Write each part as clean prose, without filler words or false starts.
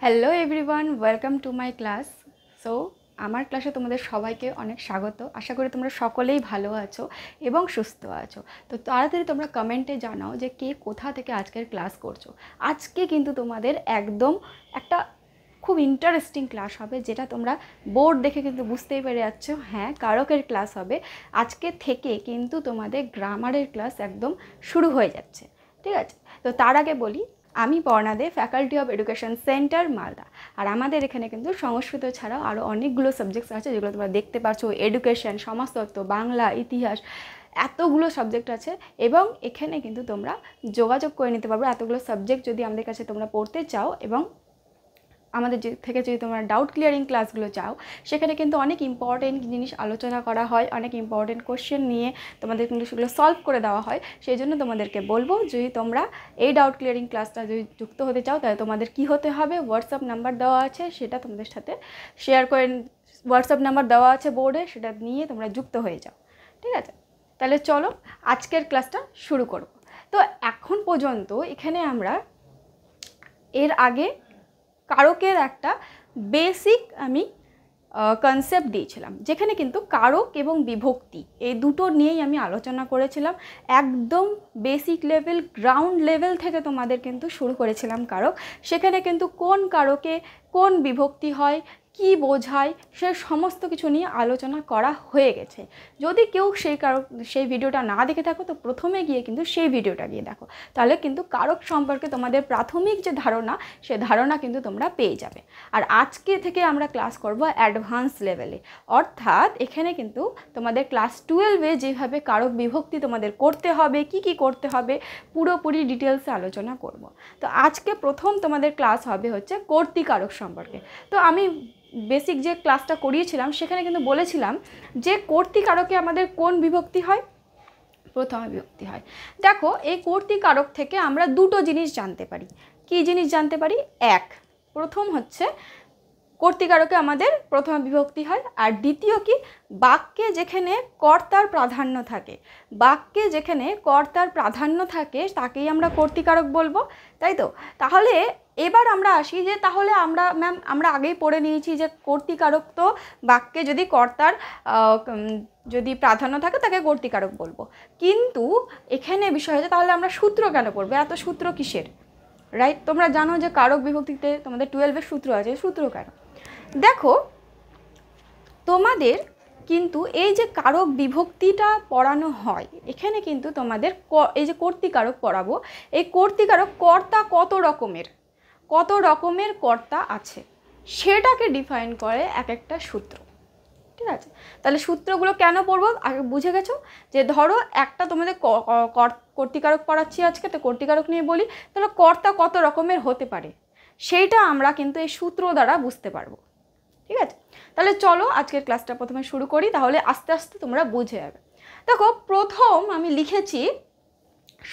Hello everyone, welcome to my class. So আমার ক্লাসে তোমাদের সবাইকে অনেক স্বাগত। আশা করি তোমরা সকলেই ভালো আছো এবং সুস্থ আছো। তো তাড়াতাড়ি তোমরা কমেন্টে জানাও যে কে কোথা থেকে আজকের ক্লাস করছো। আজকে কিন্তু তোমাদের একদম একটা খুব ইন্টারেস্টিং ক্লাস হবে, যেটা তোমরা বোর্ড দেখে কিন্তু বুঝতেই পেরে যাচ্ছ। হ্যাঁ, কারকের ক্লাস হবে। আজকে থেকে কিন্তু তোমাদের গ্রামারের ক্লাস একদম শুরু হয়ে যাচ্ছে, ঠিক আছে? তো তার আগে বলি, আমি Parna De, faculty of education centre, Malda. আর আমাদের এখানে কিন্তু সংস্কৃত ছাড়াও আরও অনেকগুলো সাবজেক্টস আছে, যেগুলো তোমরা দেখতে পাচ্ছ। এডুকেশন, সমাজতত্ত্ব, বাংলা, ইতিহাস, এতগুলো সাবজেক্ট আছে। এবং এখানে কিন্তু তোমরা যোগাযোগ করে নিতে পারবে এতগুলো সাবজেক্ট যদি আমাদের কাছে তোমরা পড়তে চাও, এবং আমাদের থেকে যদি তোমরা ডাউট ক্লিয়ারিং ক্লাসগুলো চাও, সেখানে কিন্তু অনেক ইম্পর্টেন্ট জিনিস আলোচনা করা হয়, অনেক ইম্পর্টেন্ট কোশ্চেন নিয়ে তোমাদের কিন্তু সেগুলো সলভ করে দেওয়া হয়। সেই জন্য তোমাদেরকে বলবো, যদি তোমরা এই ডাউট ক্লিয়ারিং ক্লাসটা যদি যুক্ত হতে চাও, তাহলে তোমাদের কি হতে হবে, হোয়াটসঅ্যাপ নাম্বার দেওয়া আছে, সেটা তোমাদের সাথে শেয়ার করে, হোয়াটসঅ্যাপ নাম্বার দেওয়া আছে বোর্ডে, সেটা নিয়ে তোমরা যুক্ত হয়ে যাও, ঠিক আছে? তাহলে চলো আজকের ক্লাসটা শুরু করব। তো এখন পর্যন্ত এখানে আমরা এর আগে কারকের একটা বেসিক আমি কনসেপ্ট দিয়েছিলাম, যেখানে কিন্তু কারক এবং বিভক্তি এই দুটো নিয়েই আমি আলোচনা করেছিলাম। একদম বেসিক লেভেল, গ্রাউন্ড লেভেল থেকে তোমাদের কিন্তু শুরু করেছিলাম কারক। সেখানে কিন্তু কোন কারকে কোন বিভক্তি হয়, কি বোঝায়, সে সমস্ত কিছু নিয়ে আলোচনা করা হয়ে গেছে। যদি কেউ সেই ভিডিওটা না দেখে থাকো, তো প্রথমে গিয়ে কিন্তু সেই ভিডিওটা গিয়ে দেখো, তাহলে কিন্তু কারক সম্পর্কে তোমাদের প্রাথমিক যে ধারণা, সে ধারণা কিন্তু তোমরা পেয়ে যাবে। আর আজকে থেকে আমরা ক্লাস করব অ্যাডভান্স লেভেলে, অর্থাৎ এখানে কিন্তু তোমাদের ক্লাস 12-এ যেভাবে কারক বিভক্তি তোমাদের করতে হবে, কি কি করতে হবে, পুরোপুরি ডিটেলসে আলোচনা করব। তো আজকে প্রথম তোমাদের ক্লাস হবে হচ্ছে কর্তৃকারক সম্পর্কে। তো আমি বেসিক যে ক্লাসটা করিয়েছিলাম, সেখানে কিন্তু বলেছিলাম যে কর্তৃকারকে আমাদের কোন বিভক্তি হয়, প্রথমে বিভক্তি হয়। দেখো, এই কর্তৃকারক থেকে আমরা দুটো জিনিস জানতে পারি। কি জিনিস জানতে পারি? এক, প্রথম হচ্ছে কর্তৃকারকে আমাদের প্রথমে বিভক্তি হয়। আর দ্বিতীয় কি, বাক্যে যেখানে কর্তার প্রাধান্য থাকে, বাক্যে যেখানে কর্তার প্রাধান্য থাকে তাকেই আমরা কর্তৃকারক বলবো, তাই তো? তাহলে এবার আমরা আসি যে, তাহলে আমরা আগেই পড়ে নিয়েছি যে কর্তৃকারক তো বাক্যে যদি কর্তার যদি প্রাধান্য থাকে তাকে কর্তৃকারক বলবো। কিন্তু এখানে বিষয় হচ্ছে, তাহলে আমরা সূত্র কেন পড়বো? এত সূত্র কিসের, রাইট? তোমরা জানো যে কারক বিভক্তিতে তোমাদের 12-এর সূত্র আছে। সূত্র কেন? দেখো, তোমাদের কিন্তু এই যে কারক বিভক্তিটা পড়ানো হয়, এখানে কিন্তু তোমাদের এই যে কর্তৃকারক পড়াবো, এই কর্তৃকারক কর্তা কত রকমের কর্তা আছে, সেটাকে ডিফাইন করে এক একটা সূত্র, ঠিক আছে? তাহলে সূত্রগুলো কেন পড়বো আগে বুঝে গেছো। যে ধরো একটা তোমাদের কর্তৃকারক পড়াচ্ছি আজকে, তো কর্তৃকারক নিয়ে বলি, তাহলে কর্তা কত রকমের হতে পারে, সেইটা আমরা কিন্তু এই সূত্র দ্বারা বুঝতে পারবো, ঠিক আছে? তাহলে চলো আজকের ক্লাসটা প্রথমে শুরু করি, তাহলে আস্তে আস্তে তোমরা বুঝে যাবে। দেখো, প্রথম আমি লিখেছি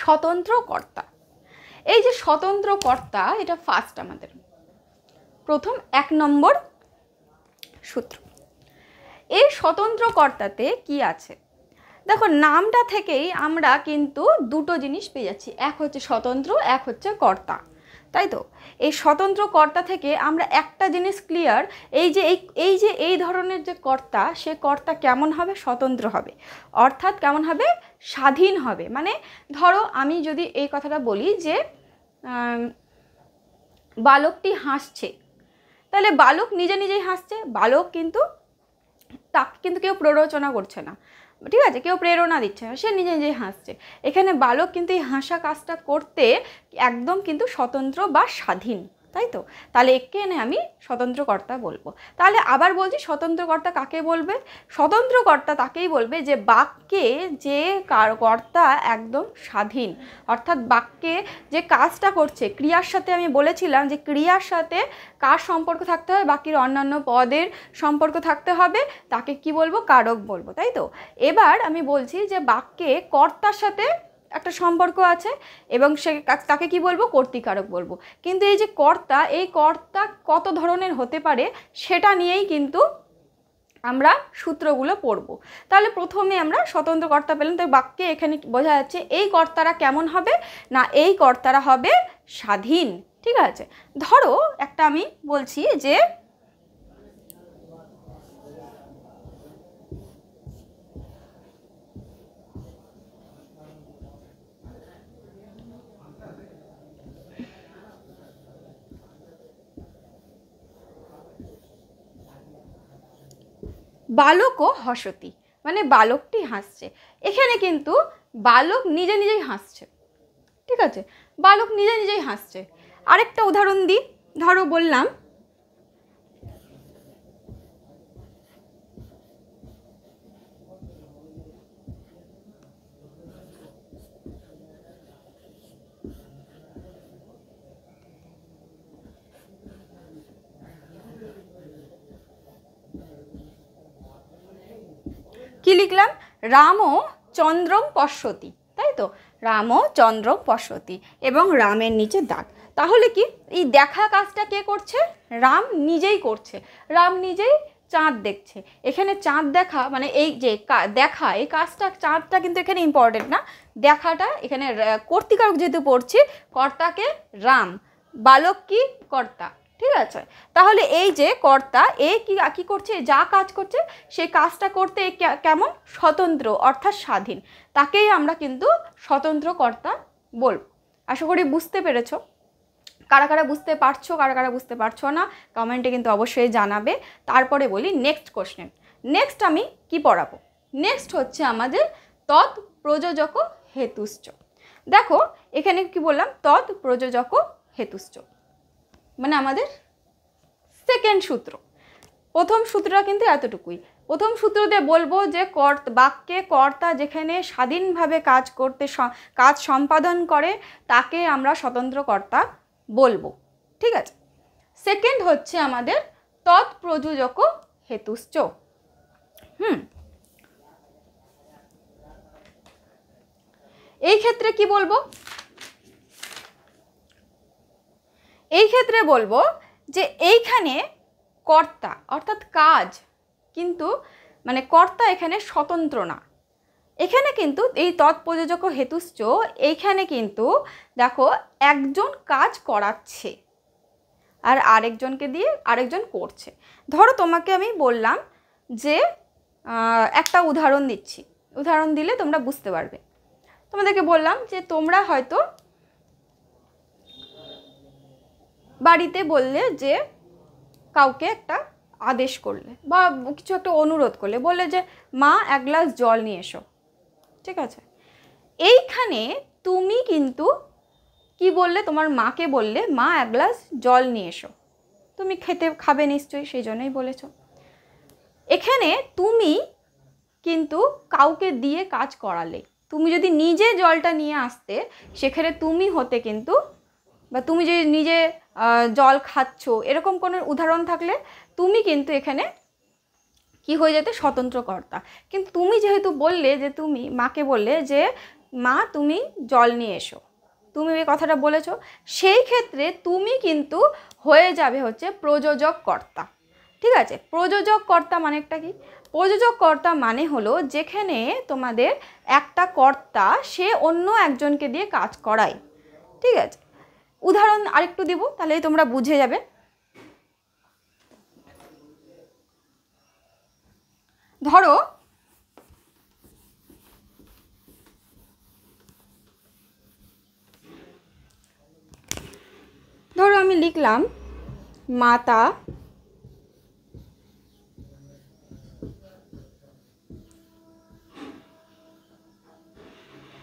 স্বতন্ত্র কর্তা। এই যে স্বতন্ত্র কর্তা, এটা ফার্স্ট আমাদের প্রথম 1 নম্বর সূত্র। এই স্বতন্ত্র কর্তাতে কি আছে? দেখো, নামটা থেকেই আমরা কিন্তু দুটো জিনিস পেয়ে যাচ্ছি, এক হচ্ছে স্বতন্ত্র, এক হচ্ছে কর্তা, তাই তো? এই স্বতন্ত্র কর্তা থেকে আমরা একটা জিনিস ক্লিয়ার, এই ধরনের যে কর্তা, সে কর্তা কেমন হবে? স্বতন্ত্র হবে, অর্থাৎ কেমন হবে? স্বাধীন হবে। মানে ধরো আমি যদি এই কথাটা বলি যে বালকটি হাসছে, তাহলে বালক নিজে নিজেই হাসছে, বালক কিন্তু তাকে কিন্তু কেউ প্ররোচনা করছে না, ঠিক আছে? কেউ প্রেরণা দিচ্ছে না, সে নিজে নিজেই হাসছে। এখানে বালক কিন্তু এই হাসা কাজটা করতে একদম কিন্তু স্বতন্ত্র বা স্বাধীন, তাই তো? তাহলে এখানে আমি স্বতন্ত্র কর্তা বলবো। তাহলে আবার বলছি, স্বতন্ত্র কর্তা কাকে বলবে? স্বতন্ত্র কর্তা তাকেই বলবে যে বাক্যে যে কর্তা একদম স্বাধীন, অর্থাৎ বাক্যে যে কাজটা করছে, ক্রিয়ার সাথে আমি বলেছিলাম যে ক্রিয়ার সাথে কার সম্পর্ক থাকতে হবে? বাকির অন্যান্য পদের সম্পর্ক থাকতে হবে, তাকে কি বলবো? কারক বলবো, তাই তো? এবার আমি বলছি যে বাক্যে কর্তার সাথে একটা সম্পর্ক আছে, এবং তাকে কি বলবো? কর্তৃকারক বলবো। কিন্তু এই যে কর্তা, এই কর্তা কত ধরনের হতে পারে, সেটা নিয়েই কিন্তু আমরা সূত্রগুলো পড়ব। তাহলে প্রথমে আমরা স্বতন্ত্র কর্তা পেলাম, তো বাক্যে এখানে বোঝা যাচ্ছে এই কর্তারা কেমন হবে না, এই কর্তারা হবে স্বাধীন, ঠিক আছে, ধরো একটা আমি বলছি যে বালকও হসতি, মানে বালকটি হাসছে। এখানে কিন্তু বালক নিজে নিজেই হাসছে, ঠিক আছে, বালক নিজে নিজেই হাসছে। আরেকটা উদাহরণ দিই, ধরো বললাম কি লিখলাম, রামও চন্দ্রম পশ্যতি, তাই তো, রামও চন্দ্রম পশ্যতি, এবং রামের নিচে দাগ। তাহলে কি এই দেখা কাজটা কে করছে, রাম নিজেই করছে, রাম নিজেই চাঁদ দেখছে। এখানে চাঁদ দেখা মানে এই যে দেখা, এই কাজটা চাঁদটা কিন্তু এখানে ইম্পর্টেন্ট না, দেখাটা এখানে কর্তৃকারক যেহেতু পড়ছি, কর্তাকে রাম, বালক কি কর্তা, ঠিক আছে। তাহলে এই যে কর্তা এ কি করছে, যা কাজ করছে সেই কাজটা করতে কেমন, স্বতন্ত্র অর্থাৎ স্বাধীন, তাকেই আমরা কিন্তু স্বতন্ত্র কর্তা বলব। আশা করি বুঝতে পেরেছ। কারা কারা বুঝতে পারছো, কারা কারা বুঝতে পারছো না কমেন্টে কিন্তু অবশ্যই জানাবে। তারপরে বলি নেক্সট কোশ্চেন। নেক্সট আমি কি পড়াবো, নেক্সট হচ্ছে আমাদের তৎ প্রযোজক হেতুশ্চ। দেখো এখানে কি বললাম, তৎ প্রযোজক হেতুশ্চ মানে আমাদের সেকেন্ড সূত্র। প্রথম সূত্রটা কিন্তু এতটুকুই। প্রথম সূত্র দিয়ে বলবো যে বাক্যে কর্তা যেখানে স্বাধীনভাবে কাজ সম্পাদন করে তাকে আমরা স্বতন্ত্র কর্তা বলবো, ঠিক আছে। সেকেন্ড হচ্ছে আমাদের তৎপ্রযোজক হেতুশ্চ। এই ক্ষেত্রে কি বলবো, এই ক্ষেত্রে বলবো যে এইখানে কর্তা অর্থাৎ কাজ কিন্তু মানে কর্তা এখানে স্বতন্ত্র না। এখানে কিন্তু এই তৎপ্রযোজক হেতুশ্চ এইখানে কিন্তু দেখো একজন কাজ করাচ্ছে আর আরেকজনকে দিয়ে আরেকজন করছে। ধরো তোমাকে আমি বললাম যে একটা উদাহরণ দিচ্ছি, উদাহরণ দিলে তোমরা বুঝতে পারবে। তোমাদেরকে বললাম যে তোমরা হয়তো বাড়িতে বললে যে কাউকে একটা আদেশ করলে বা কিছু একটা অনুরোধ করলে, বললে যে মা এক গ্লাস জল নিয়ে এসো, ঠিক আছে। এইখানে তুমি কিন্তু কি বললে, তোমার মাকে বললে মা এক গ্লাস জল নিয়ে এসো, তুমি খাবে নিশ্চয়ই, সেই জন্যই বলেছ। এখানে তুমি কিন্তু কাউকে দিয়ে কাজ করালে, তুমি যদি নিজে জলটা নিয়ে আসতে সেখানে তুমি হতে কিন্তু, বা তুমি যদি নিজে জল খাচ্ছ এরকম কোনো উদাহরণ থাকলে তুমি কিন্তু এখানে কি হয়ে যেতে, স্বতন্ত্র কর্তা। কিন্তু তুমি যেহেতু বললে যে তুমি মাকে বললে যে মা তুমি জল নিয়ে এসো, তুমি এই কথাটা বলেছো, সেই ক্ষেত্রে তুমি কিন্তু হয়ে যাবে হচ্ছে প্রযোজক কর্তা, ঠিক আছে। প্রযোজক কর্তা মানেটা কি, প্রযোজক কর্তা মানে হলো যেখানে তোমাদের একটা কর্তা সে অন্য একজনকে দিয়ে কাজ করায়, ঠিক আছে। উদাহরণ আরেকটু দিব তাহলেই তোমরা বুঝে যাবে। ধরো আমি লিখলাম মাতা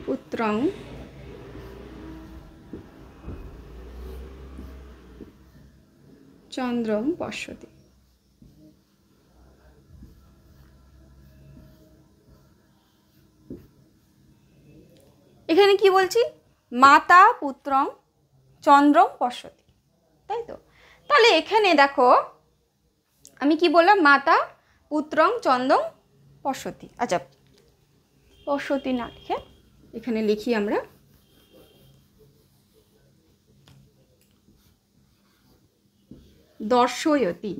পুত্রং চন্দ্রং পশ্যতি। এখানে কি বলছি, মাতা পুত্রং চন্দ্রং পশ্যতি, তাই তো। তাহলে এখানে দেখো আমি কি বললাম, মাতা পুত্রং চন্দ্রং পশ্যতি। আচ্ছা পশ্যতি না লিখে এখানে লিখি আমরা দর্শয়তি।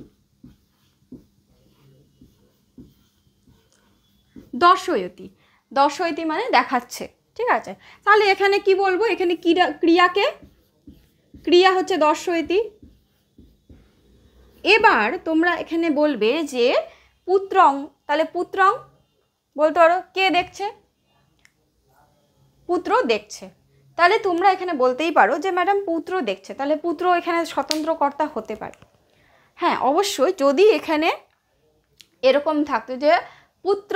দর্শয়তি, দর্শয়তি মানে দেখাচ্ছে, ঠিক আছে। তাহলে এখানে কি বলবো, এখানে ক্রিয়াকে ক্রিয়া হচ্ছে দর্শয়তি। এবার তোমরা এখানে বলবে যে পুত্রং, তাহলে পুত্রং বলতে পারো কে দেখছে, পুত্র দেখছে। তাহলে তোমরা এখানে বলতেই পারো যে ম্যাডাম পুত্র দেখছে, তাহলে পুত্র এখানে স্বতন্ত্র কর্তা হতে পারে। হ্যাঁ অবশ্যই, যদি এখানে এরকম থাকতো যে পুত্র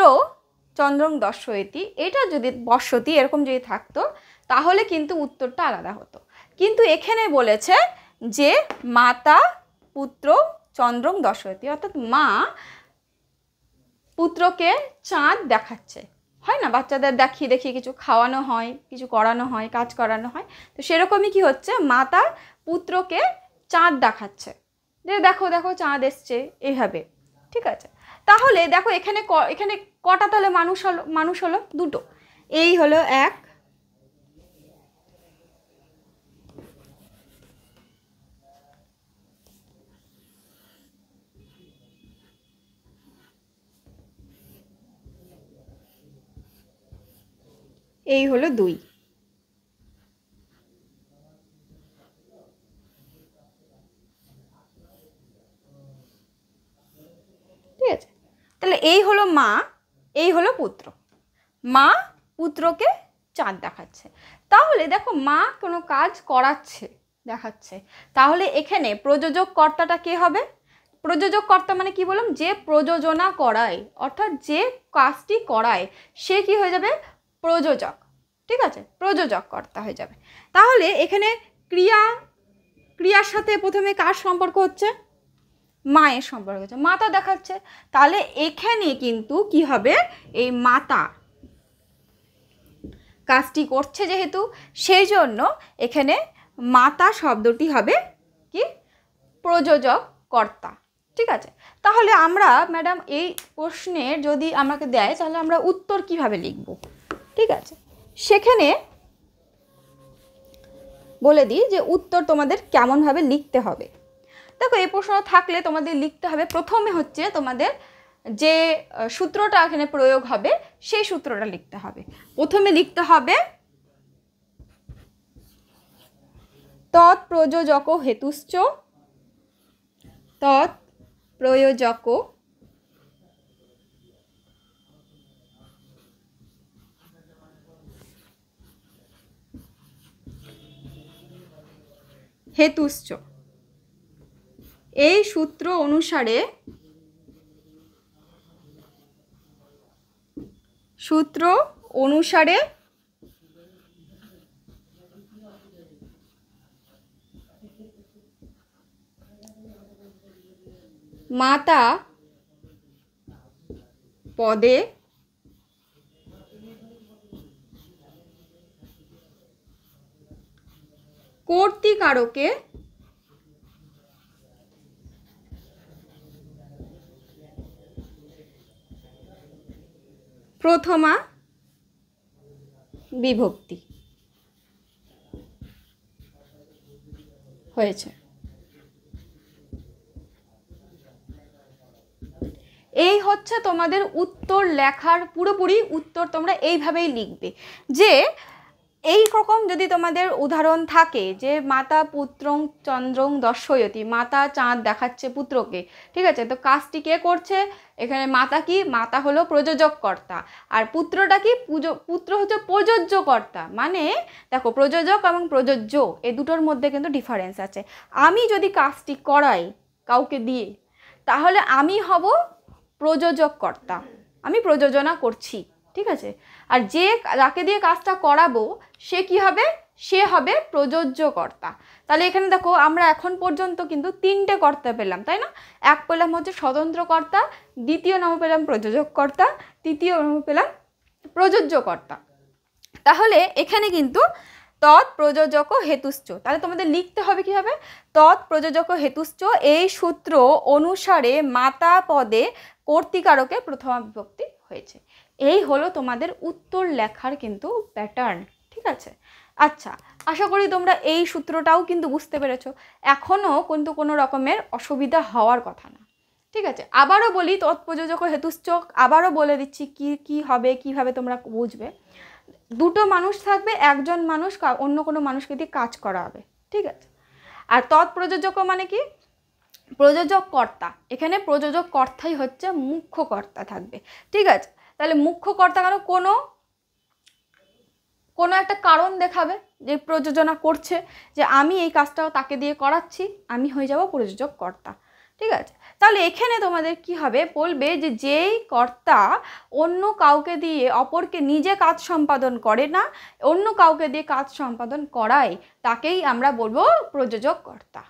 চন্দ্রং দর্শয়তি, এটা যদি বর্ষতি এরকম যদি থাকতো তাহলে কিন্তু উত্তরটা আলাদা হতো। কিন্তু এখানে বলেছে যে মাতা পুত্র চন্দ্রং দর্শয়তি, অর্থাৎ মা পুত্রকে চাঁদ দেখাচ্ছে। হয় না, বাচ্চাদের দেখিয়ে দেখিয়ে কিছু খাওয়ানো হয়, কিছু করানো হয়, কাজ করানো হয়, তো সেরকমই কি হচ্ছে, মাতা পুত্রকে চাঁদ দেখাচ্ছে যে দেখো দেখো চাঁদ এসছে, এইভাবে। ঠিক আছে, তাহলে দেখো এখানে এখানে কটা তাহলে মানুষ হলো দুটো, এই হলো এক, এই হলো দুই। ঠিক আছে, তাহলে এই হলো মা, এই হলো পুত্র, মা পুত্রকে চাঁদ দেখাচ্ছে। তাহলে দেখো মা কোনো কাজ করাচ্ছে, দেখাচ্ছে, তাহলে এখানে প্রযোজক কর্তাটা কে হবে? প্রযোজক কর্তা মানে কি বললাম, যে প্রযোজনা করায়, অর্থাৎ যে কাজটি করায় সে কি হয়ে যাবে, প্রযোজক। ঠিক আছে, প্রযোজক কর্তা হয়ে যাবে। তাহলে এখানে ক্রিয়ার সাথে প্রথমে কার সম্পর্ক হচ্ছে, মায়ের সম্পর্ক হচ্ছে, মাতা দেখাচ্ছে। তাহলে এখানে কিন্তু কি হবে, এই মাতা কাজটি করছে যেহেতু, সেই জন্য এখানে মাতা শব্দটি হবে কি, প্রযোজক কর্তা। ঠিক আছে, তাহলে আমরা ম্যাডাম এই প্রশ্নের যদি আমাকে দেয় তাহলে আমরা উত্তর কিভাবে লিখব? ঠিক আছে, সেখানে বলে দিই যে উত্তর তোমাদের কেমনভাবে লিখতে হবে। দেখো এই প্রশ্ন থাকলে তোমাদের লিখতে হবে, প্রথমে হচ্ছে তোমাদের যে সূত্রটা এখানে প্রয়োগ হবে সেই সূত্রটা লিখতে হবে। প্রথমে লিখতে হবে তৎপ্রযোজক হেতুশ্চ, তৎপ্রয়োজক হেতুশ্চ, এই সূত্র অনুসারে মাতা পদে কর্তৃকারকে প্রথমা বিভক্তি হয়েছে। এই হচ্ছে তোমাদের উত্তর লেখার পুরোপুরি উত্তর, তোমরা এইভাবেই লিখবে যে এই রকম যদি তোমাদের উদাহরণ থাকে যে মাতা পুত্রং চন্দ্রং দর্শয়তি, মাতা চাঁদ দেখাচ্ছে পুত্রকে। ঠিক আছে, তো কাজটি কে করছে, এখানে মাতা কি, মাতা হলো প্রযোজক কর্তা, আর পুত্রটা কি, পুত্র হচ্ছে প্রযোজ্য কর্তা। মানে দেখো প্রযোজক এবং প্রযোজ্য এই দুটোর মধ্যে কিন্তু ডিফারেন্স আছে। আমি যদি কাজটি করাই কাউকে দিয়ে তাহলে আমি হব প্রযোজক কর্তা, আমি প্রযোজনা করছি। ঠিক আছে, আর যে যাকে দিয়ে কাজটা করাবো সে কি হবে, সে হবে প্রযোজ্য কর্তা। তাহলে এখানে দেখো আমরা এখন পর্যন্ত কিন্তু তিনটে কর্তা পেলাম, তাই না? এক পেলাম হচ্ছে স্বতন্ত্র কর্তা, দ্বিতীয় নাম পেলাম প্রযোজক কর্তা, তৃতীয় নাম পেলাম প্রযোজ্য কর্তা। তাহলে এখানে কিন্তু তৎপ্রযোজক হেতুশ্চ, তাহলে তোমাদের লিখতে হবে কি হবে, তৎপ্রযোজক হেতুশ্চ, এই সূত্র অনুসারে মাতা পদে কর্তৃকারকে প্রথমা বিভক্তি হয়েছে। এই হলো তোমাদের উত্তর লেখার কিন্তু প্যাটার্ন। ঠিক আছে, আচ্ছা আশা করি তোমরা এই সূত্রটাও কিন্তু বুঝতে পেরেছো, এখনও কিন্তু কোনো রকমের অসুবিধা হওয়ার কথা না। ঠিক আছে, আবারও বলি তৎপ্রযোজক হেতুশ্চ, আবারও বলে দিচ্ছি কি হবে, কিভাবে তোমরা বুঝবে। দুটো মানুষ থাকবে, একজন মানুষ অন্য কোনো মানুষকে দিয়ে কাজ করা হবে। ঠিক আছে, আর তৎপ্রযোজক মানে কি? প্রযোজক কর্তা। এখানে প্রযোজক কর্তাই হচ্ছে মুখ্য কর্তা থাকবে, ঠিক আছে? তাহলে মুখ্য কর্তা কেন? কোনো একটা কারণ দেখাবে যে প্রযোজনা করছে, যে আমি এই কাজটাও তাকে দিয়ে করাচ্ছি, আমি হয়ে যাব প্রযোজক কর্তা, ঠিক আছে? তাহলে এখানে তোমাদের কি হবে? বলবে যে যেই কর্তা অন্য কাউকে দিয়ে অপরকে নিজে কাজ সম্পাদন করে না, অন্য কাউকে দিয়ে কাজ সম্পাদন করায়, তাকেই আমরা বলবো প্রযোজক কর্তা,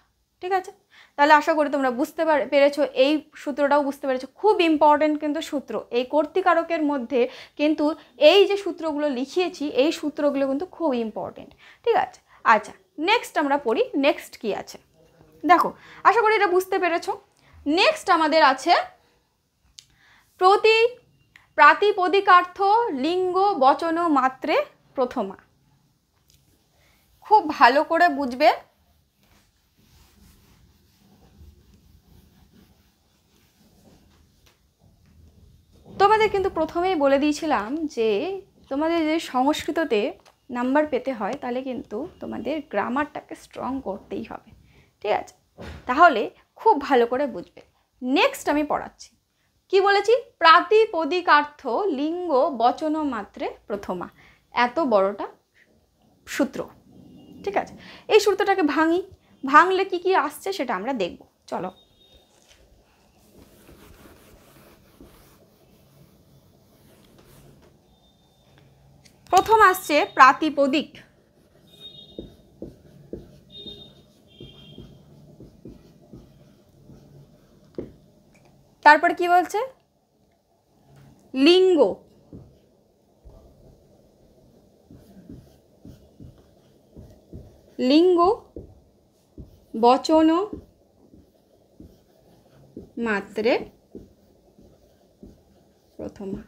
ঠিক আছে? তাহলে আশা করি তোমরা বুঝতে পেরেছো, এই সূত্রটাও বুঝতে পেরেছো। খুব ইম্পর্টেন্ট কিন্তু সূত্র এই কর্তৃকারকের মধ্যে, কিন্তু এই যে সূত্রগুলো লিখিয়েছি এই সূত্রগুলো কিন্তু খুব ইম্পর্টেন্ট, ঠিক আছে? আচ্ছা, নেক্সট আমরা পড়ি। নেক্সট কি আছে দেখো, আশা করি এটা বুঝতে পেরেছো। নেক্সট আমাদের আছে প্রাতিপদিকার্থ লিঙ্গ বচন মাত্রে প্রথমা। খুব ভালো করে বুঝবে। তোমাদের কিন্তু প্রথমেই বলে দিয়েছিলাম যে তোমাদের যে সংস্কৃততে নাম্বার পেতে হয় তাহলে কিন্তু তোমাদের গ্রামারটাকে স্ট্রং করতেই হবে, ঠিক আছে? তাহলে খুব ভালো করে বুঝবে। নেক্সট আমি পড়াচ্ছি। কি বলেছি? প্রাতিপদিকার্থ লিঙ্গ বচন মাত্রে প্রথমা। এত বড়টা সূত্র, ঠিক আছে? এই সূত্রটাকে ভাঙলে কি কি আসছে সেটা আমরা দেখব। চলো, প্রথম আসছে প্রাতিপদিক। তারপর কি বলছে? লিঙ্গ। লিঙ্গ বচন মাত্রে প্রথমা।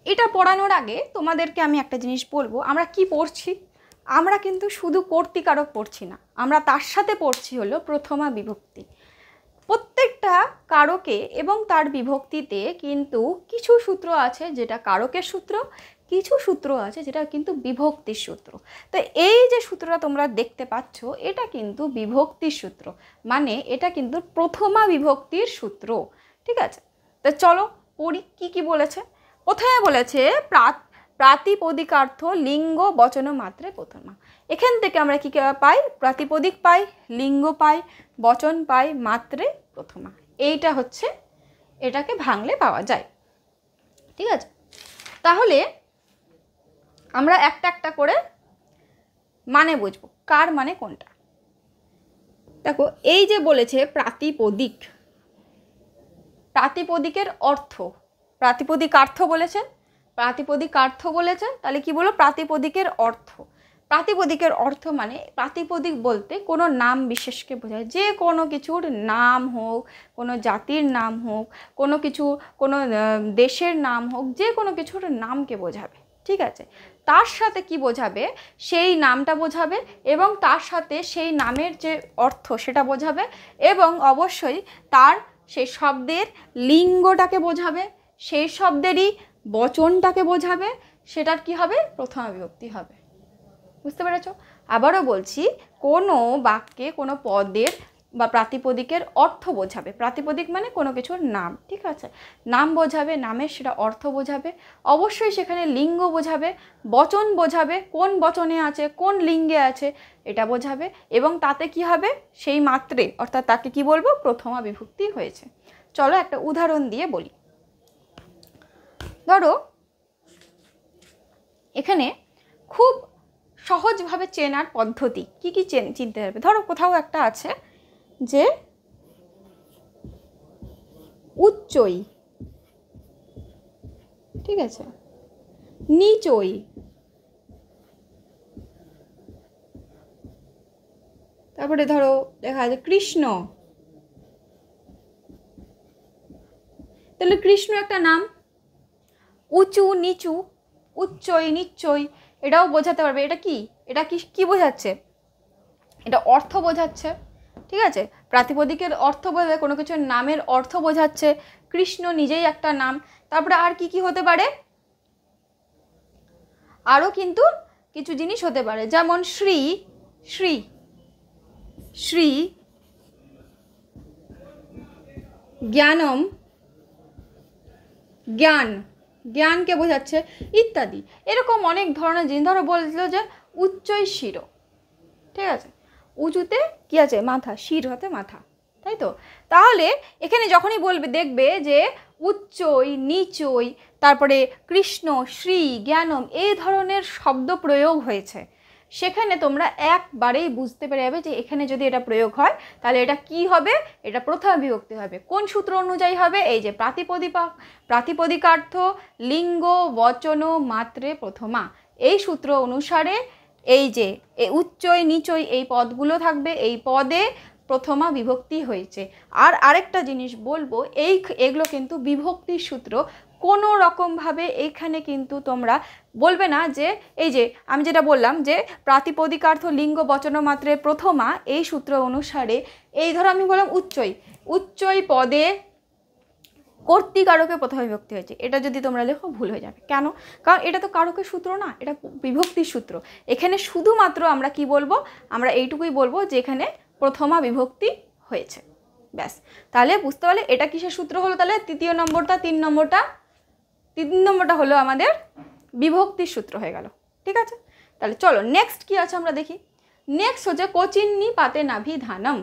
এটা পড়ানোর আগে তোমাদেরকে আমি একটা জিনিস বলবো। আমরা কি পড়ছি? আমরা কিন্তু শুধু কর্তৃকারক পড়ছি না, আমরা তার সাথে পড়ছি হলো প্রথমা বিভক্তি। প্রত্যেকটা কারকে এবং তার বিভক্তিতে কিন্তু কিছু সূত্র আছে যেটা কারকের সূত্র, কিছু সূত্র আছে যেটা কিন্তু বিভক্তির সূত্র। তো এই যে সূত্রটা তোমরা দেখতে পাচ্ছ এটা কিন্তু বিভক্তির সূত্র, মানে এটা কিন্তু প্রথমা বিভক্তির সূত্র, ঠিক আছে? তো চলো পড়ি কি কি বলেছে। কোথায় বলেছে? প্রাতিপদিকার্থ লিঙ্গ বচন মাত্রে প্রথমা। এখান থেকে আমরা কি পাই? প্রাতিপদিক পাই, লিঙ্গ পাই, বচন পাই, মাত্রে প্রথমা। এইটা হচ্ছে, এটাকে ভাঙলে পাওয়া যায়, ঠিক আছে? তাহলে আমরা একটা একটা করে মানে বুঝবো, কার মানে কোনটা। দেখো, এই যে বলেছে প্রাতিপদিক, প্রাতিপদিকের অর্থ, প্রাতিপদিকার্থ বলেছে, প্রাতিপদিকার্থ বলেছে, তাহলে কি বলবো? প্রাতিপদিকের অর্থ। প্রাতিপদিকের অর্থ মানে, প্রাতিপদিক বলতে কোনো নাম বিশেষকে বোঝায়, যে কোনো কিছুর নাম হোক, কোনো জাতির নাম হোক, কোনো কিছু, কোনো দেশের নাম হোক, যে কোনো কিছুর নামকে বোঝাবে, ঠিক আছে? তার সাথে কি বোঝাবে? সেই নামটা বোঝাবে, এবং তার সাথে সেই নামের যে অর্থ সেটা বোঝাবে, এবং অবশ্যই তার সেই শব্দের লিঙ্গটাকে বোঝাবে, সেই শব্দেরই বচনটাকে বোঝাবে। সেটার কি হবে? প্রথমা বিভক্তি হবে। বুঝতে পেরেছ? আবারও বলছি, কোনো বাক্যে কোনো পদের বা প্রাতিপদিকের অর্থ বোঝাবে। প্রাতিপদিক মানে কোনো কিছুর নাম, ঠিক আছে? নাম বোঝাবে, নামের সেটা অর্থ বোঝাবে, অবশ্যই সেখানে লিঙ্গ বোঝাবে, বচন বোঝাবে, কোন বচনে আছে, কোন লিঙ্গে আছে এটা বোঝাবে, এবং তাতে কি হবে? সেই মাত্রে, অর্থাৎ তাকে কি বলবো? প্রথমা বিভক্তি হয়েছে। চলো একটা উদাহরণ দিয়ে বলি। ধরো এখানে খুব সহজভাবে চেনার পদ্ধতি কি কি চিনতে হবে। ধরো কোথাও একটা আছে যে উচ্চই, ঠিক আছে, নিচই, তারপরে ধরো দেখা যাচ্ছে কৃষ্ণ। তাহলে কৃষ্ণ একটা নাম, উঁচু নিচু, উচ্চই নিচই, এটাও বোঝাতে পারবে। এটা কি? এটা কি কি বোঝাচ্ছে? এটা অর্থ বোঝাচ্ছে, ঠিক আছে? প্রাতিপদিকের অর্থ বোঝায়, কোনো কিছুর নামের অর্থ বোঝাচ্ছে। কৃষ্ণ নিজেই একটা নাম। তারপরে আর কি কি হতে পারে? আরও কিন্তু কিছু জিনিস হতে পারে, যেমন শ্রী, শ্রী, শ্রী, জ্ঞানম, জ্ঞান, জ্ঞানকে বোঝাচ্ছে ইত্যাদি। এরকম অনেক ধরনের জিনিস। ধরো বলছিল যে উচ্চই শির, ঠিক আছে, উঁচুতে কি আছে, মাথা, শির হতে মাথা, তাই তো। তাহলে এখানে যখনই বলবে দেখবে যে উচ্চই, নিচই, তারপরে কৃষ্ণ, শ্রী, জ্ঞানম এই ধরনের শব্দ প্রয়োগ হয়েছে, সেখানে তোমরা একবারেই বুঝতে পেরে যাবে যে এখানে যদি এটা প্রয়োগ হয় তাহলে এটা কি হবে, এটা প্রথমা বিভক্তি হবে। কোন সূত্র অনুযায়ী হবে, এই যে প্রাতিপদিকার্থ লিঙ্গ বচন মাত্রে প্রথমা, এই সূত্র অনুসারে এই যে উচ্চই নিচই এই পদগুলো থাকবে, এই পদে প্রথমা বিভক্তি হয়েছে। আর আরেকটা জিনিস বলবো, এগুলো কিন্তু বিভক্তির সূত্র, কোনো রকমভাবে এখানে কিন্তু তোমরা বলবে না যে এই যে আমি যেটা বললাম যে প্রাতিপদিকার্থ লিঙ্গ বচন মাত্রে প্রথমা, এই সূত্র অনুসারে এই ধরো আমি বললাম উচ্চই পদে কর্তৃকারকে প্রথমা বিভক্তি হয়েছে, এটা যদি তোমরা লেখো ভুল হয়ে যাবে। কেন? কারণ এটা তো কারকের সূত্র না, এটা বিভক্তির সূত্র। এখানে শুধুমাত্র আমরা কি বলবো, আমরা এইটুকুই বলবো যে এখানে প্রথমা বিভক্তি হয়েছে, ব্যাস। তাহলে বুঝতে পারলে এটা কিসের সূত্র হলো, তাহলে তিন নম্বরটা হলো আমাদের বিভক্তির সূত্র হয়ে গেল, ঠিক আছে। তাহলে চলো নেক্সট কি আছে আমরা দেখি। নেক্সট হচ্ছে কোচিন্নি পাতে নাভি ধানম।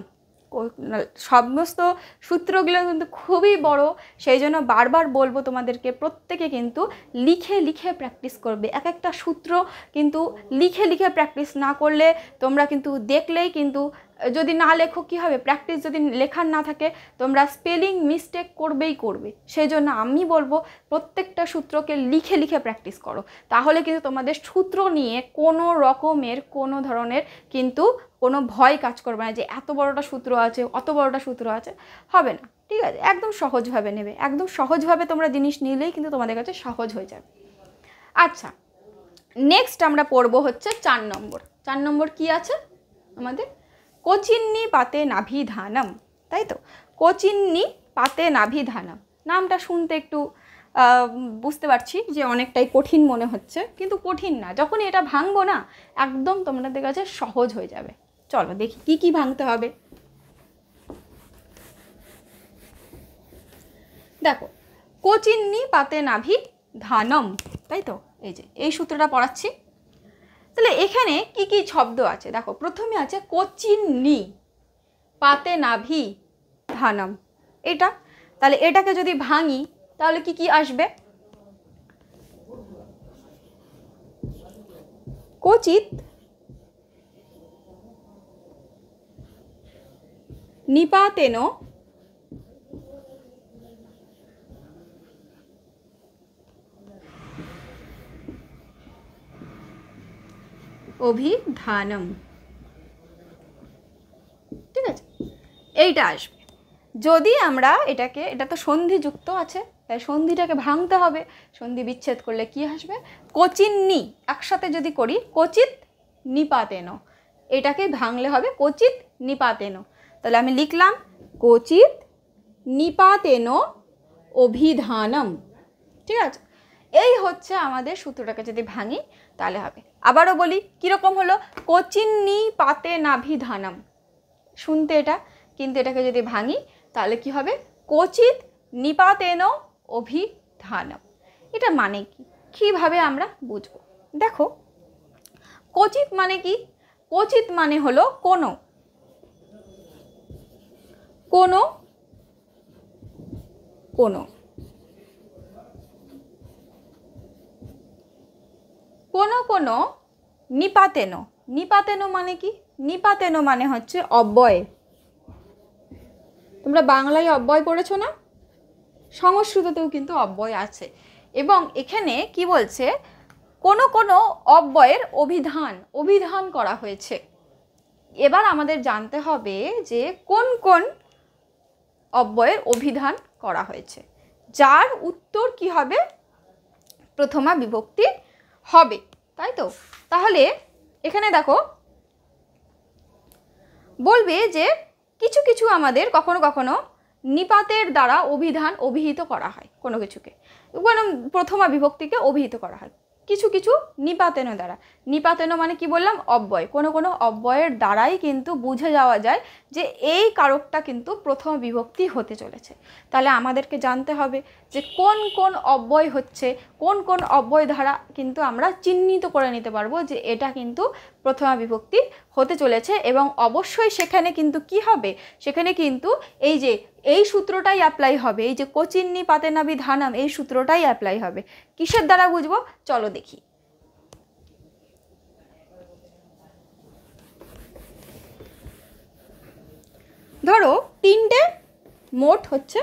সমস্ত সূত্রগুলো কিন্তু খুবই বড়, সেই জন্য বারবার বলবো তোমাদেরকে প্রত্যেকে কিন্তু লিখে লিখে প্র্যাকটিস করবে। এক একটা সূত্র কিন্তু লিখে লিখে প্র্যাকটিস না করলে তোমরা কিন্তু দেখলেই কিন্তু, যদি না লেখো কী হবে, প্র্যাকটিস যদি লেখার না থাকে তোমরা স্পেলিং মিস্টেক করবে। সেই জন্য আমি বলবো প্রত্যেকটা সূত্রকে লিখে লিখে প্র্যাকটিস করো, তাহলে কিন্তু তোমাদের সূত্র নিয়ে কোনো রকমের কোনো ধরনের কিন্তু কোনো ভয় কাজ করবে না যে এত বড়টা সূত্র আছে, অত বড়টা সূত্র আছে, হবে না, ঠিক আছে। একদম সহজভাবে নেবে, একদম সহজভাবে তোমরা জিনিস নিলেই কিন্তু তোমাদের কাছে সহজ হয়ে যাবে। আচ্ছা, নেক্সট আমরা পড়বো হচ্ছে 4 নম্বর। 4 নম্বর কি আছে আমাদের, কোচিন্নি পাতে নাভি ধানম, তাই তো। কোচিন্নি পাতে নাভি ধানম নামটা শুনতে একটু বুঝতে পারছি যে অনেকটাই কঠিন মনে হচ্ছে, কিন্তু কঠিন না, যখনই এটা ভাঙবো না একদম তোমাদের কাছে সহজ হয়ে যাবে। চলো দেখি কি কি ভাঙতে হবে। দেখো, কোচিন্নি পাতে নাভি ধানম, তাই তো, এই যে এই সূত্রটা পড়াচ্ছি। তাহলে এখানে কি কি শব্দ আছে দেখো, প্রথমে আছে কোচিন্নি পাতে নাভি ধানম, এটা। তাহলে এটাকে যদি ভাঙি তাহলে কি কি আসবে, কোচিত নিপাতেন অভিধানম, ঠিক আছে, এইটা আসবে। যদি আমরা এটাকে, এটা তো সন্ধিযুক্ত আছে তাই সন্ধিটাকে ভাঙতে হবে, সন্ধি বিচ্ছেদ করলে কি আসবে, কোচিন্নি, একসাথে যদি করি কোচিত নিপাতেন, এটাকে ভাঙলে হবে কোচিত নিপাতেন। তাহলে আমি লিখলাম কোচিত নিপাতেন অভিধানম, ঠিক আছে। এই হচ্ছে আমাদের সূত্রটাকে যদি ভাঙি তাহলে হবে। আবারও বলি কীরকম হলো, কোচিন্নি পাতে নাভি ধানম, শুনতে এটা, কিন্তু এটাকে যদি ভাঙি তাহলে কি হবে, কোচিত নিপাতেন অভিধানম। এটা মানে কি, কীভাবে আমরা বুঝবো, দেখো কোচিত মানে কি, কোচিত মানে হলো কোনো, কোনো কোনো কোনো কোনো নিপাতেন, নিপাতেন মানে কি, নিপাতেন মানে হচ্ছে অব্যয়। তোমরা বাংলায় অব্যয় পড়েছো না, সংস্কৃততেও কিন্তু অব্যয় আছে। এবং এখানে কি বলছে, কোনো কোনো অব্যয়ের অভিধান করা হয়েছে। এবার আমাদের জানতে হবে যে কোন কোন অব্যয়ের অভিধান করা হয়েছে, যার উত্তর কি হবে, প্রথমা বিভক্তি হবে, তাই তো। তাহলে এখানে দেখো বলবে যে কিছু কিছু আমাদের কখনো কখনো নিপাতের দ্বারা অভিহিত করা হয়, কোনো কিছুকে, কোনো প্রথমা বিভক্তিকে অভিহিত করা হয়। কিছু কিছু নিপাতেন দ্বারা। নিপাতেন মানে কি বললাম, অব্যয়, কোনো কোনো অব্যয়ের দ্বারাই কিন্তু বুঝে যাওয়া যায় যে এই কারকটা কিন্তু প্রথম বিভক্তি হতে চলেছে। তাহলে আমাদেরকে জানতে হবে যে কোন কোন অব্যয় হচ্ছে, কোন কোন অব্যয় দ্বারা কিন্তু আমরা চিহ্নিত করে নিতে পারবো যে এটা কিন্তু প্রথমা বিভক্তি হতে চলেছে। এবং অবশ্যই সেখানে কিন্তু কি হবে, সেখানে কিন্তু এই যে এই সূত্রটাই অ্যাপ্লাই হবে, এই যে কোচিন্নি পাতেনাবি ধানাম, এই সূত্রটাই অ্যাপ্লাই হবে। কিসের দ্বারা বুঝবো, চলো দেখি। ধরো মোট হচ্ছে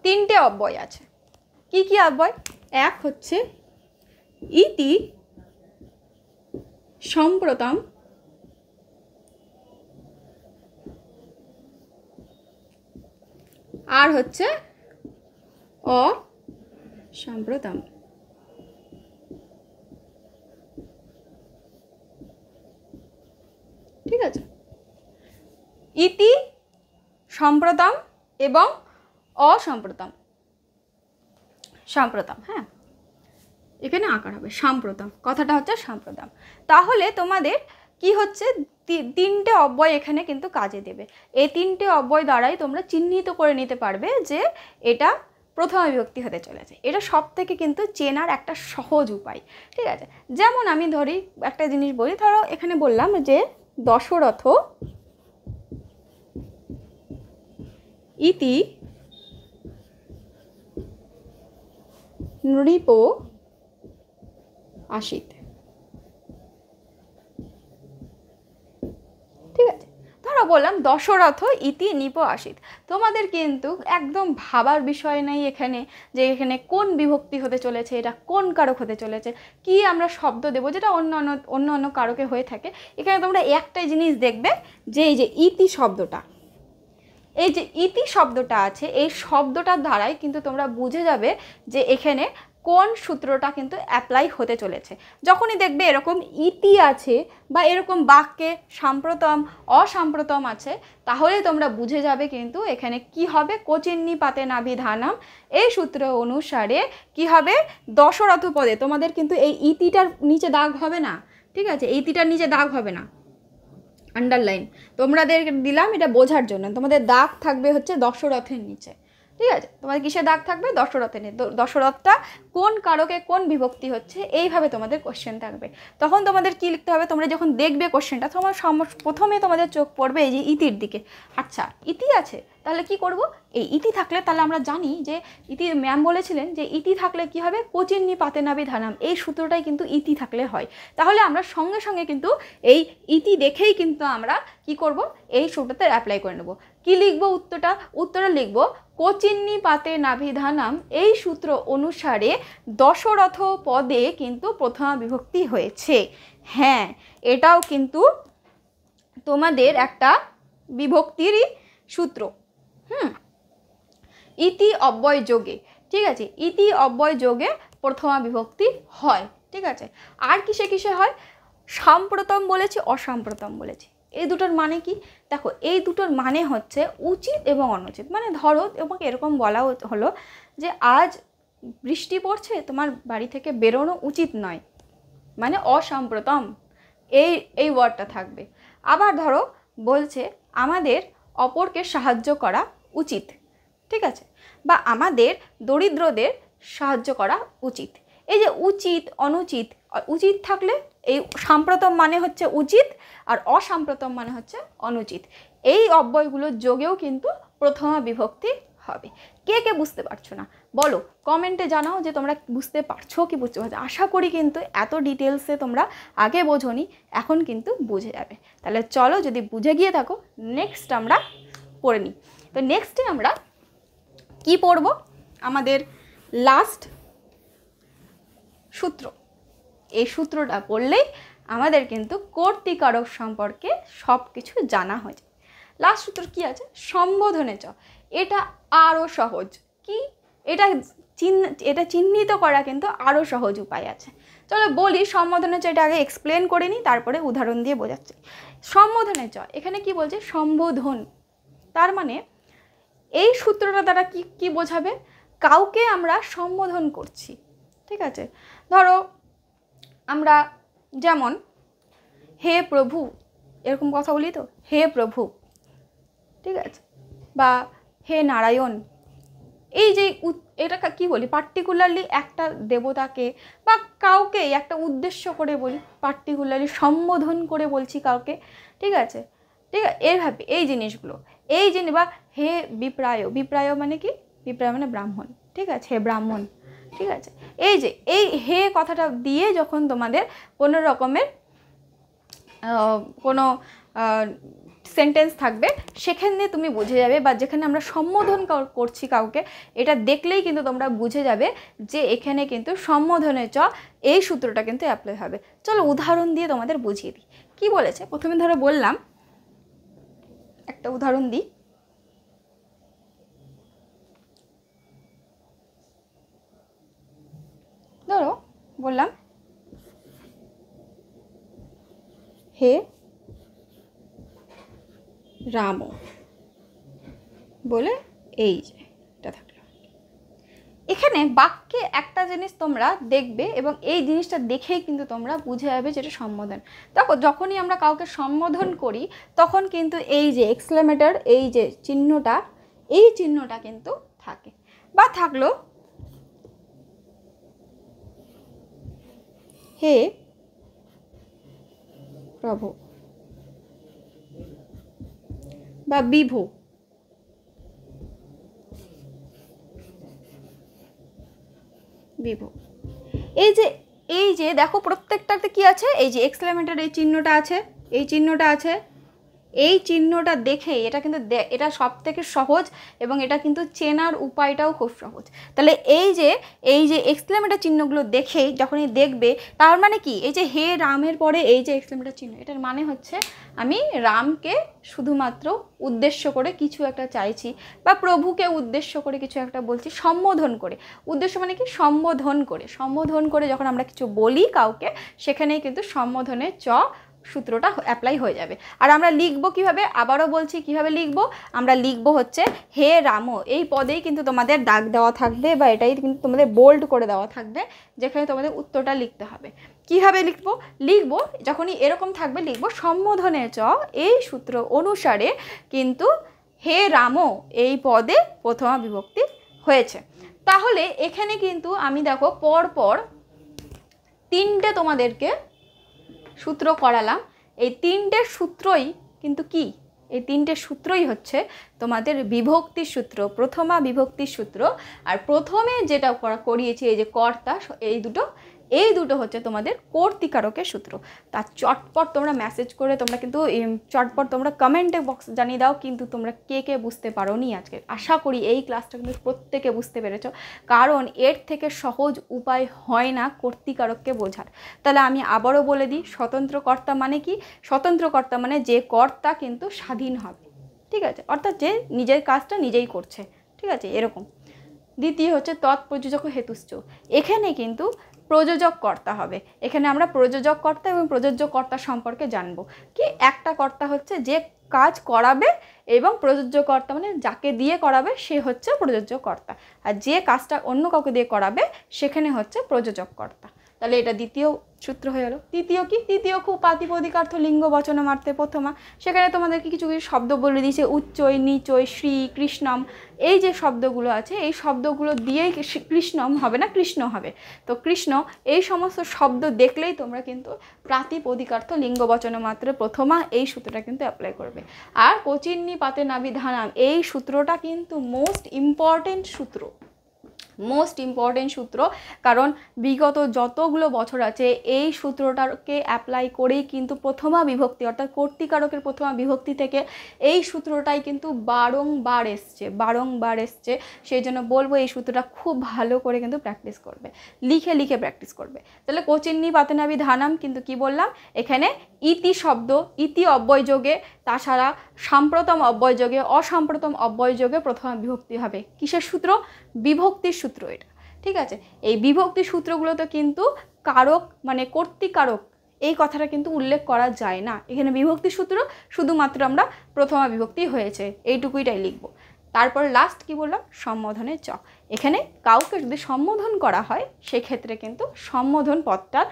তিনটে অব্যয় আছে। কি কি অব্যয়, এক হচ্ছে ইতি সম্প্রতম, আর হচ্ছে অসম্প্রতম। ঠিক আছে, ইতি, সম্প্রতম এবং অসম্প্রতম। সাম্প্রতম, হ্যাঁ এখানে আকার হবে সাম্প্রতম, কথাটা হচ্ছে সাম্প্রতম। তাহলে তোমাদের কি হচ্ছে, তিনটে অব্যয় এখানে কিন্তু কাজে দেবে। এই তিনটে অব্যয় দ্বারাই তোমরা চিহ্নিত করে নিতে পারবে যে এটা প্রথমা বিভক্তি হতে চলেছে। এটা সব থেকে কিন্তু চেনার একটা সহজ উপায়। ঠিক আছে, যেমন আমি ধরি একটা জিনিস বলি, ধরো এখানে বললাম যে দশরথ ইতি নৃপ আসিত। ঠিক আছে, ধরো বললাম দশরথ ইতি নিপ আসিত। তোমাদের কিন্তু একদম ভাবার বিষয় নেই এখানে যে এখানে কোন বিভক্তি হতে চলেছে, এটা কোন কারক হতে চলেছে, কি আমরা শব্দ দেব, যেটা অন্য কারকে হয়ে থাকে। এখানে তোমরা একটাই জিনিস দেখবে যে এই যে ইতি শব্দটা, এই যে ইতি শব্দটা আছে, এই শব্দটার দ্বারাই কিন্তু তোমরা বুঝে যাবে যে এখানে কোন সূত্রটা কিন্তু অ্যাপ্লাই হতে চলেছে। যখনই দেখবে এরকম ইতি আছে বা এরকম বাক্যে সাম্প্রতম অসাম্প্রতম আছে, তাহলে তোমরা বুঝে যাবে কিন্তু এখানে কি হবে, কোচিন্নি পাতেনাভি ধানাম, এই সূত্র অনুসারে কি হবে, দশরথ পদে তোমাদের কিন্তু এই ইতিটার নিচে দাগ হবে না। ঠিক আছে, এই ইতিটার নিচে দাগ হবে না, আন্ডারলাইন তোমাদের দিলাম এটা বোঝার জন্য। তোমাদের দাগ থাকবে হচ্ছে দশরথের নিচে। ঠিক আছে, তোমাদের কিসে দাগ থাকবে, দশরথের নিচে। দশরথটা কোন কারকে কোন বিভক্তি হচ্ছে, এইভাবে তোমাদের কোশ্চেন থাকবে। তখন তোমাদের কি লিখতে হবে, তোমরা যখন দেখবে কোশ্চেনটা, তোমার প্রথমে তোমাদের চোখ পড়বে এই যে ইতির দিকে। আচ্ছা ইতি আছে, তাহলে কি করব, এই ইতি থাকলে তাহলে আমরা জানি যে ইতি, ম্যাম বলেছিলেন যে ইতি থাকলে কি হবে, কোচিন্নি পাতেনাভি ধানাম, এই সূত্রটাই কিন্তু ইতি থাকলে হয়। তাহলে আমরা সঙ্গে সঙ্গে কিন্তু এই ইতি দেখেই কিন্তু আমরা কি করব, এই সূত্রতে অ্যাপ্লাই করে নেব। কি লিখব, উত্তরটা লিখব কোচিন্নি পাতেনাভি ধানাম, এই সূত্র অনুসারে দশরথ পদে কিন্তু প্রথমা বিভক্তি হয়েছে। হ্যাঁ, এটাও কিন্তু তোমাদের একটা বিভক্তিরই সূত্র। ইতি অব্যয় যোগে, ঠিক আছে, ইতি অব্যয় যোগে প্রথমা বিভক্তি হয়। ঠিক আছে, আর কিসে কিসে হয়, সাম্প্রতম বলেছি, অসাম্প্রতম বলেছি। এই দুটোর মানে কি, দেখো এই দুটোর মানে হচ্ছে উচিত এবং অনুচিত। মানে ধরো তোমাকে এরকম বলা হলো যে আজ বৃষ্টি পড়ছে, তোমার বাড়ি থেকে বেরোনো উচিত নয়, মানে অসাম্প্রতম এই ওয়ার্ডটা থাকবে। আবার ধরো বলছে আমাদের অপরকে সাহায্য করা উচিত, ঠিক আছে, বা আমাদের দরিদ্রদের সাহায্য করা উচিত। এই যে উচিত অনুচিত, উচিত থাকলে এই সাম্প্রতম মানে হচ্ছে উচিত, আর অসাম্প্রতম মানে হচ্ছে অনুচিত। এই অব্যয়গুলোর যোগেও কিন্তু প্রথমা বিভক্তি হবে। কে কে বুঝতে পারছো না বলো, কমেন্টে জানাও যে তোমরা বুঝতে পারছো কি বুঝতে পারছো। আশা করি কিন্তু এত ডিটেলসে তোমরা আগে বোঝোনি, এখন কিন্তু বুঝে যাবে। তাহলে চলো, যদি বুঝে গিয়ে থাকো নেক্সট আমরা পড়ে নিই। তো নেক্সটে আমরা কি পড়ব, আমাদের লাস্ট সূত্র। এই সূত্রটা পড়লেই আমাদের কিন্তু কর্তৃকারক সম্পর্কে সব কিছু জানা হয়ে যায়। লাস্ট সূত্র কি আছে, সম্বোধনে চ। এটা আরও সহজ, কি এটা চিহ্নিত করা কিন্তু আরও সহজ উপায় আছে। চলো বলি সম্বোধনে চ, এটা আগে এক্সপ্লেন করে নিই, তারপরে উদাহরণ দিয়ে বোঝাচ্ছি। সম্বোধনে চ, এখানে কি বলছে, সম্বোধন, তার মানে এই সূত্রটা দ্বারা কি বোঝাবে, কাউকে আমরা সম্বোধন করছি। ঠিক আছে, ধরো আমরা যেমন হে প্রভু এরকম কথা বলি তো, হে প্রভু, ঠিক আছে, বা হে নারায়ণ। এই যে এটা কি বলি, পার্টিকুলারলি একটা দেবতাকে বা কাউকে একটা উদ্দেশ্য করে বলি, পার্টিকুলারলি সম্বোধন করে বলছি কাউকে, ঠিক আছে, ঠিক আছে, এইভাবে এই জিনিসগুলো, এই জিনিস, বা হে বিপ্রায়, বিপ্রায় মানে কি, বিপ্রায় মানে ব্রাহ্মণ, ঠিক আছে, হে ব্রাহ্মণ, ঠিক আছে। এই যে এই হে কথাটা দিয়ে যখন তোমাদের কোনো রকমের কোনো সেন্টেন্স থাকবে, সেখানে তুমি বুঝে যাবে, বা যেখানে আমরা সম্বোধন করছি কাউকে, এটা দেখলেই কিন্তু তোমরা বুঝে যাবে যে এখানে কিন্তু সম্বোধনে চ এই সূত্রটা কিন্তু অ্যাপ্লাই হবে। চলো উদাহরণ দিয়ে তোমাদের বুঝিয়ে দিই কি বলেছে। প্রথমে ধরো বললাম, একটা উদাহরণ দিই, ধরো বললাম হে রাম, বলে এই যে এটা থাকলো। এখানে বাক্যে একটা জিনিস তোমরা দেখবে এবং এই জিনিসটা দেখেই কিন্তু তোমরা বুঝে যাবে যেটা সম্বোধন। দেখো যখনই আমরা কাউকে সম্বোধন করি তখন কিন্তু এই যে এক্সক্লেমেটর, এই যে চিহ্নটা, এই চিহ্নটা কিন্তু থাকে, বা থাকলো হে প্রভু বা বিভু, বিভু। এই যে দেখো প্রত্যেকটাতে কি আছে, এই যে এক্সক্লেমেটর এই চিহ্নটা আছে, এই চিহ্নটা আছে, এই চিহ্নটা দেখেই এটা কিন্তু এটা সব থেকে সহজ এবং এটা কিন্তু চেনার উপায়টাও খুব সহজ। তাহলে এই যে এক্সক্লেমেটর চিহ্নগুলো দেখেই যখনই দেখবে, তার মানে কি, এই যে হে রামের পরে এই যে এক্সক্লেমেটর চিহ্ন, এটার মানে হচ্ছে আমি রামকে শুধুমাত্র উদ্দেশ্য করে কিছু একটা চাইছি, বা প্রভুকে উদ্দেশ্য করে কিছু একটা বলছি, সম্বোধন করে। উদ্দেশ্য মানে কি, সম্বোধন করে যখন আমরা কিছু বলি কাউকে, সেখানেই কিন্তু সম্বোধনে চ সূত্রটা অ্যাপ্লাই হয়ে যাবে। আর আমরা লিখবো কিভাবে, আবারও বলছি কিভাবে লিখবো, আমরা লিখবো হচ্ছে হে রাম, এই পদেই কিন্তু তোমাদের দাগ দেওয়া থাকবে, বা এটাই কিন্তু তোমাদের বোল্ড করে দেওয়া থাকবে, যেখানে তোমাদের উত্তরটা লিখতে হবে। কিভাবে লিখবো যখনই এরকম থাকবে, লিখবো সম্বোধনে চ এই সূত্র অনুসারে কিন্তু হে রাম এই পদে প্রথমা বিভক্তি হয়েছে। তাহলে এখানে কিন্তু আমি দেখো পরপর তিনটে তোমাদেরকে সূত্র করালাম। এই তিনটে সূত্রই কিন্তু কি, এই তিনটে সূত্রই হচ্ছে তোমাদের বিভক্তির সূত্র, প্রথমা বিভক্তির সূত্র। আর প্রথমে যেটা করিয়েছি এই যে কর্তা, এই দুটো হচ্ছে তোমাদের কর্তৃকারকের সূত্র। তা চটপট তোমরা মেসেজ করে তোমরা কিন্তু চটপট তোমরা কমেন্টে বক্স জানিয়ে দাও কিন্তু তোমরা কে কে বুঝতে পারো নি আজকে। আশা করি এই ক্লাসটা কিন্তু প্রত্যেকে বুঝতে পেরেছো, কারণ এর থেকে সহজ উপায় হয় না কর্তৃকারককে বোঝার। তাহলে আমি আবারও বলে দিই, স্বতন্ত্র কর্তা মানে কি, স্বতন্ত্র কর্তা মানে যে কর্তা কিন্তু স্বাধীন হবে, ঠিক আছে, অর্থাৎ যে নিজের কাজটা নিজেই করছে, ঠিক আছে, এরকম। দ্বিতীয় হচ্ছে তৎপ্রযোজক হেতুশ্চ, এখানে কিন্তু প্রযোজক কর্তা হবে। এখানে আমরা প্রযোজক কর্তা এবং প্রযোজ্য কর্তা সম্পর্কে জানবো। কি, একটা কর্তা হচ্ছে যে কাজ করাবে, এবং প্রযোজ্য কর্তা মানে যাকে দিয়ে করাবে সে হচ্ছে প্রযোজ্য কর্তা, আর যে কাজটা অন্য কাউকে দিয়ে করাবে সেখানে হচ্ছে প্রযোজক কর্তা। তাহলে এটা দ্বিতীয় সূত্র হয়ে গেল। তৃতীয় কি, তৃতীয় খুব প্রাতিপদিকার্থ লিঙ্গ বচন মার্থে প্রথমা, সেখানে তোমাদেরকে কিছু কিছু শব্দ বলে দিয়েছে, উচ্চই, নিচই, শ্রী, কৃষ্ণম, এই যে শব্দগুলো আছে এই শব্দগুলো দিয়েই কৃষ্ণম হবে না, কৃষ্ণ হবে। তো কৃষ্ণ, এই সমস্ত শব্দ দেখলেই তোমরা কিন্তু প্রাতিপদিকার্থ লিঙ্গ বচন মাত্রে প্রথমা এই সূত্রটা কিন্তু অ্যাপ্লাই করবে। আর কোচিন্নি পাতে নাবিধানাম, এই সূত্রটা কিন্তু মোস্ট ইম্পর্টেন্ট সূত্র, কারণ বিগত যতগুলো বছর আছে এই সূত্রটাকে অ্যাপ্লাই করেই কিন্তু প্রথমা বিভক্তি অর্থাৎ কর্তৃকারকের প্রথমা বিভক্তি থেকে এই সূত্রটাই কিন্তু বারংবার এসছে। সেই জন্য বলবো এই সূত্রটা খুব ভালো করে কিন্তু প্র্যাকটিস করবে, লিখে প্র্যাকটিস করবে। তাহলে কোচিন্নি পাতেনাবি ধানাম কিন্তু কি বললাম, এখানে ইতি শব্দ, ইতি অব্যয়যোগে, তাছাড়া সাম্প্রতম অব্যয়যোগে, অসাম্প্রতম অব্যয়যোগে প্রথমা বিভক্তি হবে। কিসের সূত্র, বিভক্তির সূত্র এটা, ঠিক আছে। এই বিভক্তি সূত্রগুলোতে কিন্তু কারক মানে কর্তৃকারক এই কথাটা কিন্তু উল্লেখ করা যায় না। এখানে বিভক্তি সূত্র শুধুমাত্র আমরা প্রথমা বিভক্তি হয়েছে এইটুকুইটাই লিখব। তারপর লাস্ট কি বললাম, সম্বোধনে চ। এখানে কাউকে যদি সম্বোধন করা হয় সেক্ষেত্রে কিন্তু সম্বোধন পদটার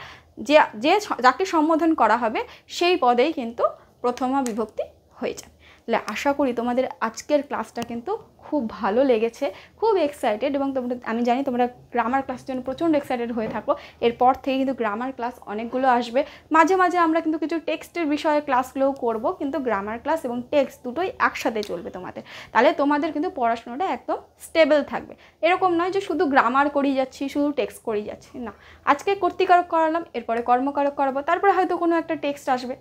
যে যে যাকে সম্বোধন করা হবে সেই পদেই কিন্তু প্রথমা বিভক্তি হয়ে যাবে। তাহলে আশা করি তোমাদের আজকের ক্লাসটা কিন্তু খুব ভালো লেগেছে, খুব এক্সাইটেড, এবং তোমরা, আমি জানি তোমরা গ্রামার ক্লাসের জন্য প্রচণ্ড এক্সাইটেড হয়ে থাকো। এরপর থেকে কিন্তু গ্রামার ক্লাস অনেকগুলো আসবে। মাঝে মাঝে আমরা কিন্তু কিছু টেক্সটের বিষয়ে ক্লাসগুলোও করব, কিন্তু গ্রামার ক্লাস এবং টেক্সট দুটোই একসাথে চলবে তোমাদের। তাহলে তোমাদের কিন্তু পড়াশোনাটা একদম স্টেবল থাকবে। এরকম নয় যে শুধু গ্রামার করিয়ে যাচ্ছি, শুধু টেক্সট করিয়ে যাচ্ছি, না। আজকে কর্তৃকারক করালাম, এরপরে কর্মকারক করাবো, তারপরে হয়তো কোনো একটা টেক্সট আসবে,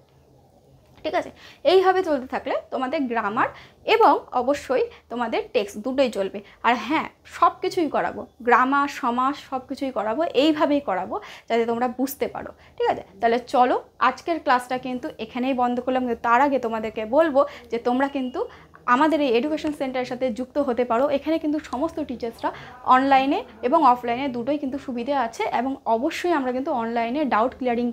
ঠিক আছে? এইভাবে চলতে থাকলে তোমাদের গ্রামার এবং অবশ্যই তোমাদের টেক্সট দুটোই চলবে। আর হ্যাঁ, সব কিছুই করাবো, গ্রামার, সমাস সব কিছুই করাবো, এইভাবেই করাবো যাতে তোমরা বুঝতে পারো, ঠিক আছে? তাহলে চলো, আজকের ক্লাসটা কিন্তু এখানেই বন্ধ করলাম। কিন্তু তার আগে তোমাদেরকে বলবো যে তোমরা কিন্তু আমাদের এই এডুকেশন সেন্টারের সাথে যুক্ত হতে পারো। এখানে কিন্তু সমস্ত টিচার্সরা অনলাইনে এবং অফলাইনে দুটোই কিন্তু সুবিধা আছে, এবং অবশ্যই আমরা কিন্তু অনলাইনে ডাউট ক্লিয়ারিং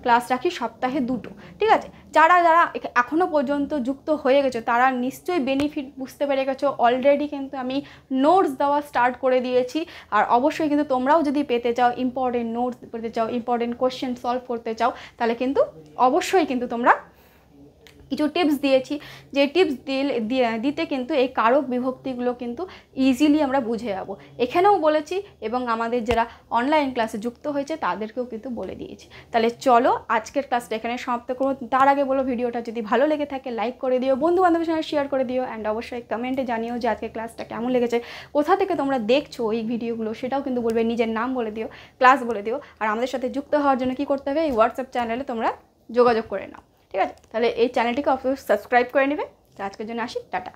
ক্লাস রাখি সপ্তাহে 2টো, ঠিক আছে? যারা যারা এখনও পর্যন্ত যুক্ত হয়ে গেছো তারা নিশ্চয়ই বেনিফিট বুঝতে পেরে গেছো। অলরেডি কিন্তু আমি নোটস দেওয়া স্টার্ট করে দিয়েছি। আর অবশ্যই কিন্তু তোমরাও যদি পেতে চাও, ইম্পর্টেন্ট নোটস পেতে চাও, ইম্পর্টেন্ট কোয়েশ্চেন সলভ করতে চাও, তাহলে কিন্তু অবশ্যই কিন্তু তোমরা কিছু টিপস দিয়েছি, যে টিপস দিতে কিন্তু এই কারক বিভক্তিগুলো কিন্তু ইজিলি আমরা বুঝে যাবো। এখানেও বলেছি, এবং আমাদের যারা অনলাইন ক্লাসে যুক্ত হয়েছে তাদেরকেও কিন্তু বলে দিয়েছি। তাহলে চলো, আজকের ক্লাসটা এখানে সমাপ্ত করবো। তার আগে বলো, ভিডিওটা যদি ভালো লেগে থাকে লাইক করে দিও, বন্ধু বান্ধবের সঙ্গে শেয়ার করে দিও, অ্যান্ড অবশ্যই কমেন্টে জানিও যে আজকের ক্লাসটা কেমন লেগেছে, কোথা থেকে তোমরা দেখছো এই ভিডিওগুলো সেটাও কিন্তু বলবে, নিজের নাম বলে দিও, ক্লাস বলে দিও। আর আমাদের সাথে যুক্ত হওয়ার জন্য কী করতে হবে, এই হোয়াটসঅ্যাপ চ্যানেলে তোমরা যোগাযোগ করে নাও, ঠিক আছে? তাহলে এই চ্যানেলটিকে অবশ্যই সাবস্ক্রাইব করে নেবে। আজকের জন্য আসি, টাটা।